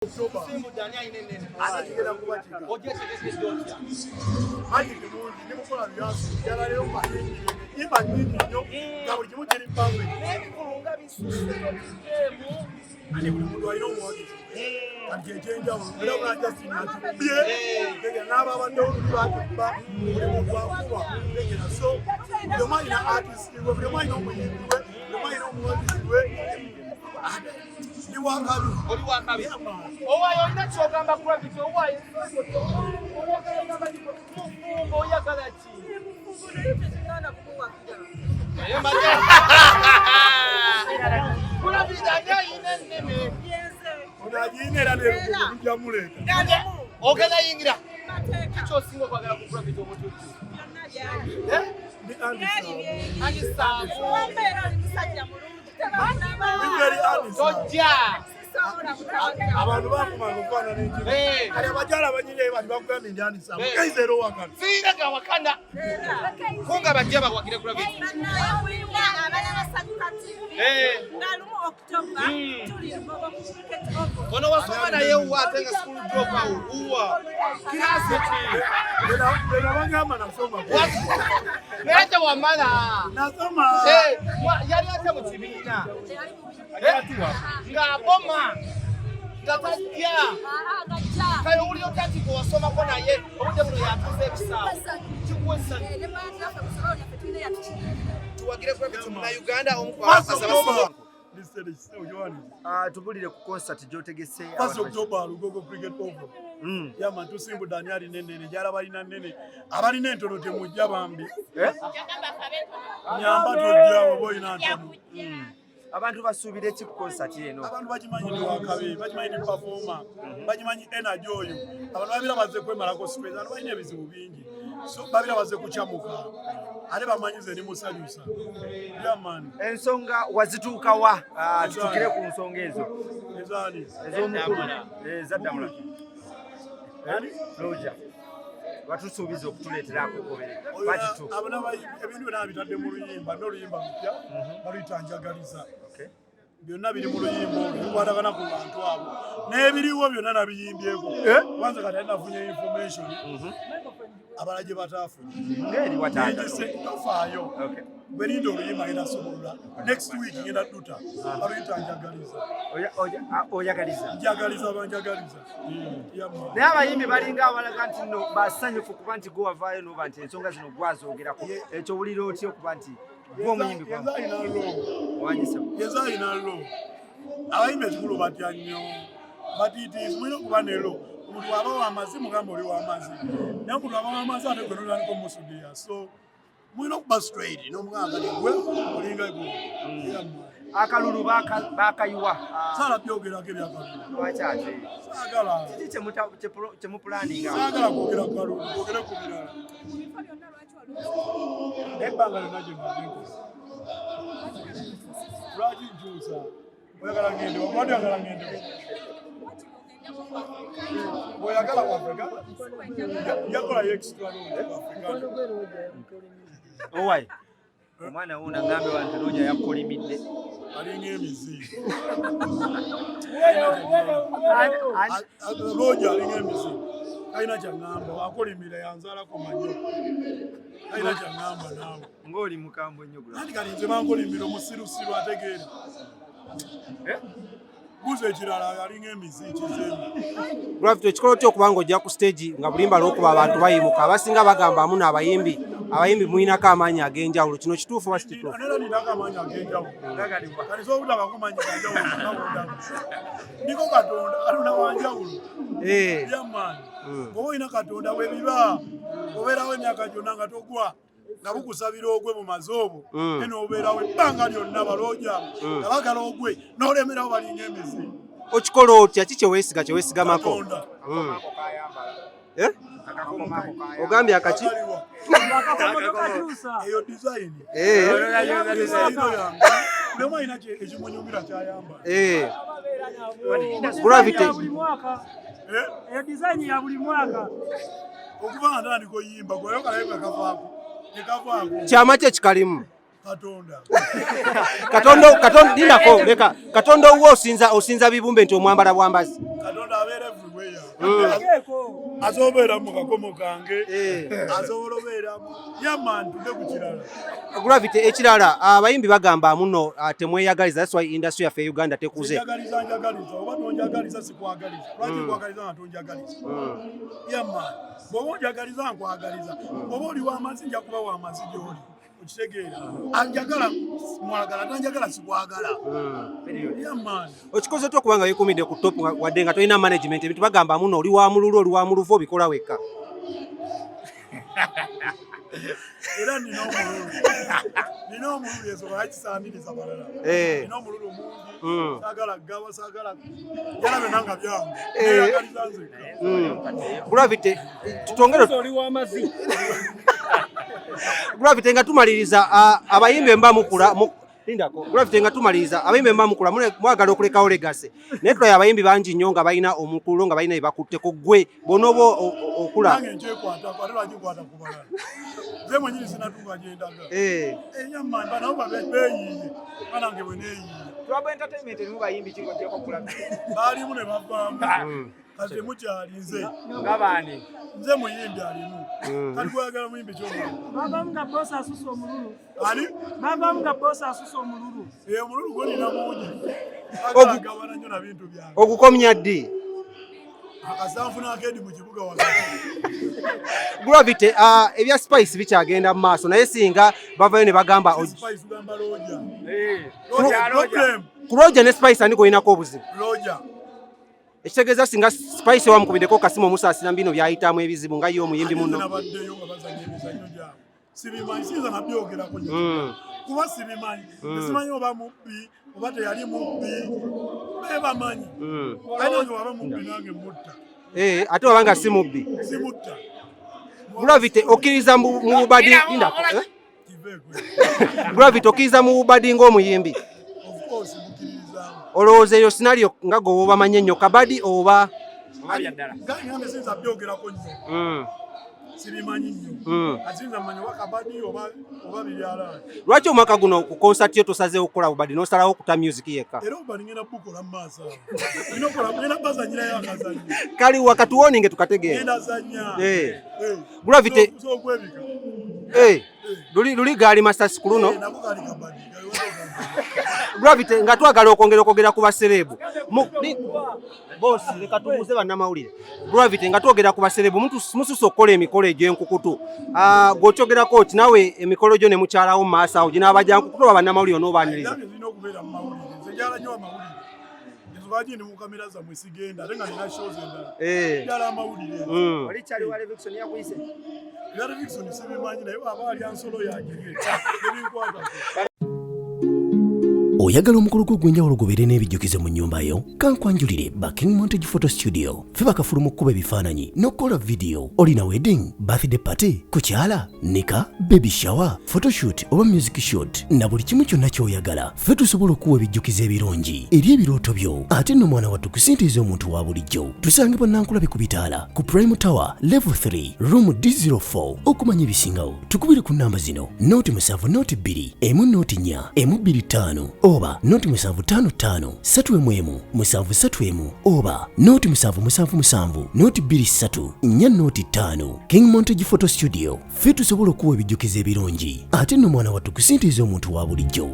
Simbu Dania inene. Anachigenda kubatika. Oje chekese docha. Haji kimungi nimukola byaso. Yala leo mahindi. Iba nyingi nyo. Ngabuli kimuteri mpamwe. Kulunga bisusu temu. Ani buli ayino mwadi. Kanjenja ubira bulaja sinatu. Bye. Naba bando batumba. Buli mwakuba. Tegera so. Doma ina artist. Doma ina omuyimbi. Doma ina omwadi. Ni wakabi. Oli wakabi. Owayo ina chogamba kwa bicho owayo. Oyagala chi. Kuna bidanya inene. Kuna jinera lero kujamule. Ogala yingira. Kicho singo kwagala kukura bicho Omutujju. Ni Andisa. Wambera musajja mulungi. Abantu bakumanga okwana n'ekibi. Kale abajala abanyire bali bakugamba endyani saamu. Kaizero wakana. Siraga wakana. Kunga bajja bakwagire kula bitu. Ngalumu October tuli mbogo cricket off. Ono wasoma naye atenga school drop out. Uwa. Kilasi ki. Bena bangama nasoma. Nete wamala. Nasoma. Yali ate mu kibiina. Nga boma ngatajja kale uli otati ko wasoma ko naye obudde buno yatuze ebisawo kikwesa tuwagire kwa bitu na Uganda omukwasa tubulire ku concert jotegese Paso Oktoba Lugogo cricket over yama tusimbu Daniel nene jara balina nene abalina entono temujja bambi nyamba tojja oboyina ntono abantu basubire ki ku concert eno abantu bakimanyi ni wakabe bakimanyi ni performer bakimanyi energy oyo abantu babira baze kwemalako space abantu balina ebizibu bingi so babira baze kuchamuka ale bamanyize ni musanyusa yaman ensonga wazituuka wa tutukire ku nsonga ezo ezali ez'omukulu ezaddamula Roger watusuubiza okutuleetera akukobere batitu abana ebintu byonna bitadde mu luyimba n'oluyimba lupya baluyita njagaliza byonna biri mu luyimba bikwatagana ku bantu abo n'ebiriwo byonna nabiyimbyeko kwanza kati alinafunye information abala gye bataafunye ngeri watandise tofaayo berinda oluyimba ngenda sobola next week ngenda duta baluyita njagaliza njagaliza banjagaliza naye abayimbi balinga abalaga nti nno basanyufu kuba nti gwe wavaayo noba nti ensonga zino gwazoogerako ekyo wulira otya okuba nti gwe omuyimbi yezaayinalo abayimbi ekikulu batya nnyo batitiizi mulina okuba nero omuntu waba w'amazzi mugamba oli w'amazzi naye omuntu waba w'amazzi ate gwe nolyaniko musudiya so mulina okuba straight n'omugamba nti gwe olinga gwe akalulu bakayiwa sala byogerako ebyakalulu lwaki ate saagala kiki kyemupulaninga saagala kwogera kalulu kwogere ku birala ebbanga lyonna gye mbagenko lwaki nkyusa oyagala ngende wakwandi oyagala ngende oyagala ku Afrika yakolayo extra owai omwana wuuna ngambe wange Roger yakolimidde alinga emizi Roger alinga emizi alina kyangamba akolimira yanzaalako manyo alina kyangamba naawe ng'oli mukambwe nnyo ati kati nze bankolimira omusirusiru ategeera buzo ekirala alinga emizi kizeemu Gravity ekikolo kyo okubanga ojja ku stage nga bulimba lw'okuba abantu bayimuka abasinga bagamba amu n'abayimbi mulinako amaanyi ag'enjawulo kino kituufu oba si kituufu nera ninako amaanyi ag'enjawulo kati soobutaba kumanyi ganjawulo niko katonda wanjawulo yamaani ngoba olina katonda webiba obeerawo emyaka gyonna nga togwa nga bukusabira ogwe mu mazoobo n'obeerawo ebbanga lyonna balooja nga bagala ogwe n'olemerawo balinga emizi okikola otya ki kyeweesigamako ogambye akaki eyo design lema alina ekimunyumira kyayamba Gravity eyo design ya buli mwaka okuba nga ntandika oyimba gweyokalayo kakavaako kyama kye kikalimu Katonda ndinako leka Katonda uwo osinza bibumbe nti omwambala bwambazi. Katonda abeera everywhere. Asobola mu kakomo kange. Asobola obeera yaman tude ku kirala. Gravity ekirala abayimbi bagamba muno temweyagaliza, that's why industry yafe Uganda tekuze. Njagaliza oba tonjagaliza sikwagaliza. Lwaki kwagaliza nga tonjagaliza? Yaman. Bw'oba onjagaliza nkwagaliza. Bw'oba oli w'amazzi nja kuba w'amazzi gy'oli. Okitegeera. Anjagala mwagala tanjagala sikwagala. Yaman. Okikoze otya okubanga weekumidde ku top wadde nga tolina management ebintu bagamba muno oli wa mululu oli wa muluvu obikola wekka. Era nina omululu esobola kisaaniriza balala. Nina omululu mungi, saagala gaba, saagala jala byonna nga byange. Neeyagaliza nzekka. Gravity, tutongere oli w'amazzi. Gravity nga tumaliriza abayimbi mba mukula lindako. Gravity nga tumaliriza abayimbi mba mukula mwagala okulekawo legacy. Naye tulaba abayimbi bangi nnyo nga balina omukulo nga balina ebakutteko gwe bonobo okula. Nange nkyekwata ate lwakikwata ku balala. Nze mwenyini sinatunga gye ndaga. Yaman banabo beeyiye banange bwe neeyiye. Twaba entertainment erimu bayimbi ki ng'oteeka okulaga? Baalimu ne bavaamu. Kati temukyali nze. Ng'abaani? Nze muyimbi alimu. Kati gwagala muyimbi ky'omululu. Babamu nga bosi asusa omululu. Ani? Babamu nga bosi asusa omululu. Omululu gwo nina mungi. Agabana nnyo na bintu byange. Ogukomya ddi? Akasanfu n'akendi mu kibuga wakati. Gravity ebya Spice bikyagenda mu maaso naye singa bavayo ne bagamba Spice ugamba Roja. Ku Roja ne Spice ani goyinako obuzibu? Roja. Ekitegeeza singa Spice wamukubiddeko Kasimu Omusaasira bino byayitamu ebizibu nga ye omuyimbi muno. Nabaddeyo nga bazanya emizannyo gyabwe. Sibimanyi sinza nabyogerako nnyo. Kuba sibimanyi. Simanyi oba mubbi oba teyali mubbi. Bebamanyi. Nange waba mubbi nange mutta. Ate wabanga si mubbi. Si mutta. Gravity okkiriza mu bubadi lindako. Gravity okkiriza mu bubadi ng'omuyimbi. Of course mukkiriza. Olowooza eyo scenario nga gwe obamanyi ennyo kabadi oba Gange sinza byogerako nnyo. Sibimanyi nnyo. Asinza manyi oba kabadi oba bibyala. Lwaki omwaka guno ku concert yo tosazeewo okukola bubadi n'osalawo okuta music yekka? Era obadi ngenda bukola mu maaso. Ngenda bazanyirayo akazannyo. Kali wakati woninge tukategeera. Ngenda zanya. Gravity. Z'okwebika. Luli gaali masters ku luno. Nako gali kabadi. Gravity nga twagala okwogera ku baserebu. Boss leka tubuuze bannamawulire. Gravity nga twogera ku baserebu mususse okukola emikolo egy'enkukutu. Gw'okyogerako oti nawe emikolo gyo ne mukyalawo mu maaso awo ginaabajankukutu oba bannamawulire onoobaaniriza. Zirina okubeera mu mawulire. Nze njala nnyo amawulire. Lwaki ndi mu kamera zammwe sigenda ate nga nina shows endala. Njala amawulire. Oli kyali wa Levikson yakuyise? Levikson sibimanyi naye aba alya nsolo yagige. Nebinkwata. Oyagala omukolo gw'ogwenjawulo gubeere n'ebijjukizo mu nnyumba yo? Kankwanjulire ba King Montage Photo Studio. Ffe bakafulu mu kkuba ebifaananyi n'okukola video. Olina wedding, birthday party, kukyala, nika, baby shower, photoshoot oba music shoot na buli kimu kyonna ky'oyagala. Ffe tusobola okuwa ebijjukizo ebirungi eri ebirooto byo. Ate nno mwana wattu kusintiiza omuntu wa bulijjo. Tusange Bannankulabe ku Bitaala ku Prime Tower Level 3 Room D04. Okumanya ebisingawo tukubire ku nnamba zino: 0702 104 125 oba 0755 311 731 oba 0777 223 405. King Montage Photo Studio. Ffe tusobola okuwa ebijjukizo ebirungi ate nno mwana wattu kusintiiza omuntu wa bulijjo.